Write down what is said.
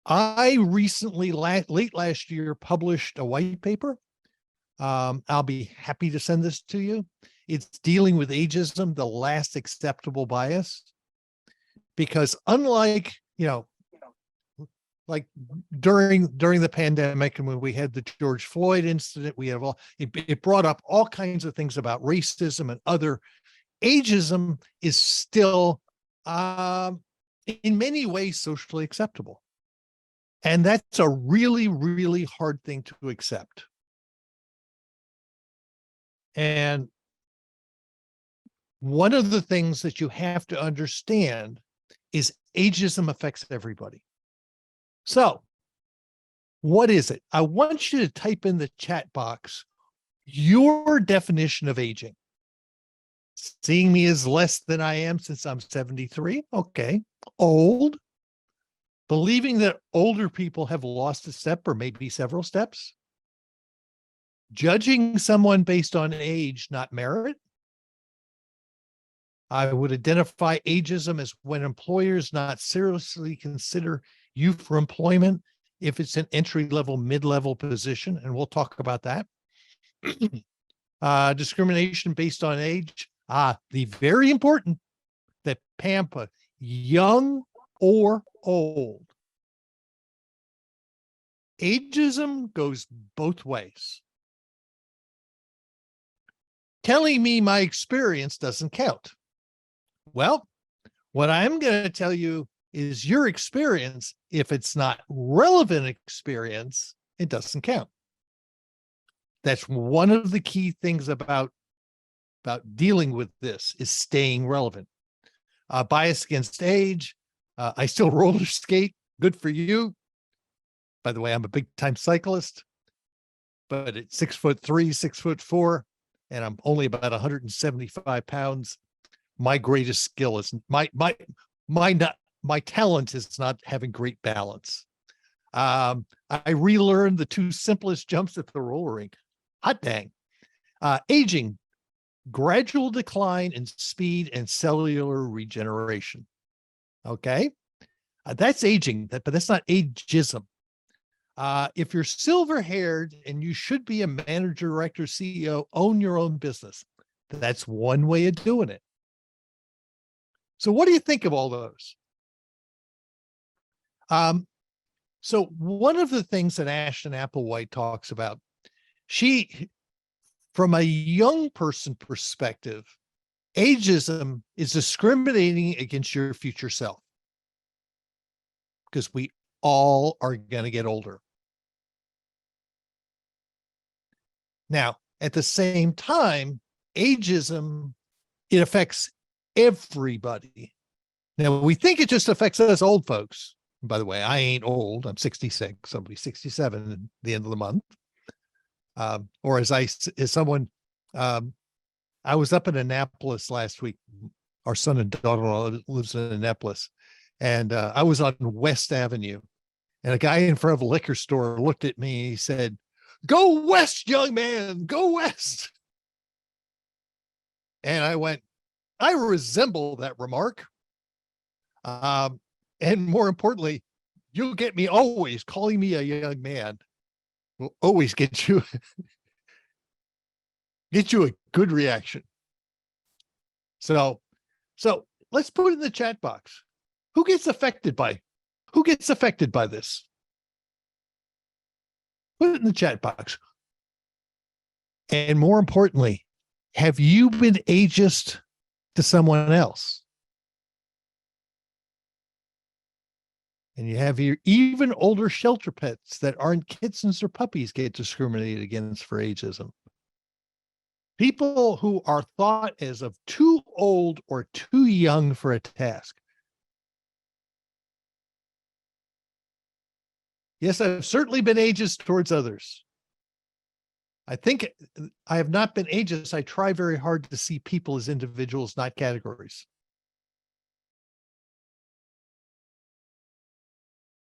I recently, late last year, published a white paper. I'll be happy to send this to you. It's dealing with ageism, the last acceptable bias. Because unlike, like during the pandemic and when we had the George Floyd incident, we have it brought up all kinds of things about racism and other. Ageism is still in many ways socially acceptable. And that's a really, really hard thing to accept. And one of the things that you have to understand is ageism affects everybody. So what is it? I want you to type in the chat box your definition of aging. Seeing me as less than I am since I'm 73. Okay. Old. Believing that older people have lost a step or maybe several steps. Judging someone based on age, not merit. I would identify ageism as when employers not seriously consider you for employment if it's an entry-level, mid-level position, and we'll talk about that. Discrimination based on age. The very important that Pampa, young or old. Ageism goes both ways. Telling me my experience doesn't count. Well, what I'm going to tell you is your experience, if it's not relevant experience, it doesn't count. That's one of the key things about dealing with this is staying relevant. Bias against age. I still roller skate. Good for you. By the way, I'm a big time cyclist, but at 6'3", 6'4", and I'm only about 175 pounds. My greatest skill is my talent is not having great balance. I relearned the two simplest jumps at the roller rink. Hot dang. Aging, gradual decline in speed and cellular regeneration. Okay. That's aging, but that's not ageism. If you're silver haired and you should be a manager, director, CEO, own your own business. That's one way of doing it. So what do you think of all those? So one of the things that Ashton Applewhite talks about, from a young person perspective, ageism is discriminating against your future self. Because we all are going to get older. Now, at the same time, ageism, it affects everybody. Now, we think it just affects us old folks. And by the way, I ain't old. I'm 66. I'll be 67 at the end of the month. Or I was up in Annapolis last week. Our son and daughter lives in Annapolis. And I was on West Avenue. And a guy in front of a liquor store looked at me. He said, "Go west, young man, go west." And I went, I resemble that remark. And more importantly, you'll get me always calling me a young man will always get you a good reaction. So let's put it in the chat box. Who gets affected by this? Put it in the chat box. And more importantly, have you been ageist to someone else? And you have your even older shelter pets that aren't kittens or puppies get discriminated against for ageism. People who are thought as of too old or too young for a task. Yes, I've certainly been ageist towards others. I think I have not been ageist. I try very hard to see people as individuals, not categories.